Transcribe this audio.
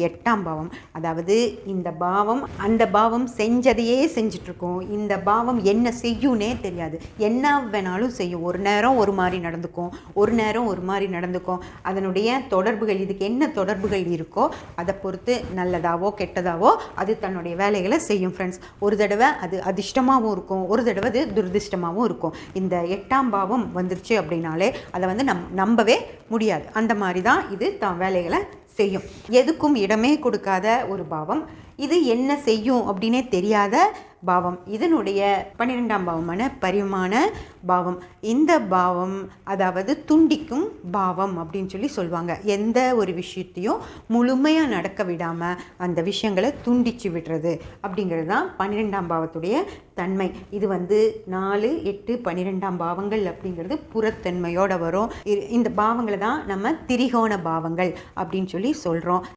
8ஆம் பாவம். அதாவது இந்த பாவம் அந்த பாவம் செஞ்சதையே செஞ்சிட்ருக்கும். இந்த பாவம் என்ன செய்யும்னே தெரியாது. என்ன வேணாலும் செய்யும். ஒரு நேரம் ஒரு மாதிரி நடந்துக்கும், ஒரு நேரம் ஒரு மாதிரி நடந்துக்கும். அதனுடைய தொடர்புகள், இதுக்கு என்ன தொடர்புகள் இருக்கோ அதை பொறுத்து நல்லதாவோ கெட்டதாவோ அது தன்னுடைய வேலைகளை செய்யும் ஃப்ரெண்ட்ஸ். ஒரு தடவை அது அதிர்ஷ்டமாகவும் இருக்கும், ஒரு தடவை அது துரதிர்ஷ்டமாகவும் இருக்கும். இந்த 8ஆம் பாவம் வந்துருச்சு அப்படின்னாலே அதை வந்து நம்பவே முடியாது. அந்த மாதிரி தான் இது தான் வேலைகளை செய்யும். எதுக்கும் இடமே கொடுக்காத ஒரு பாவம். இது என்ன செய்யும் அப்படின்னே தெரியாத பாவம். இதனுடைய 12ஆம் பாவமான பரிமாண பாவம். இந்த பாவம் அதாவது துண்டிக்கும் பாவம் அப்படின்னு சொல்லி சொல்லுவாங்க. எந்த ஒரு விஷயத்தையும் முழுமையாக நடக்க விடாமல் அந்த விஷயங்களை துண்டிச்சு விடுறது அப்படிங்கிறது தான் 12ஆம் பாவத்துடைய தன்மை. இது வந்து 4, 8, 12ஆம் பாவங்கள் அப்படிங்கிறது புறத்தன்மையோடு வரும். இந்த பாவங்களை தான் நம்ம திரிகோண பாவங்கள் அப்படின்னு சொல்லி சொல்கிறோம்.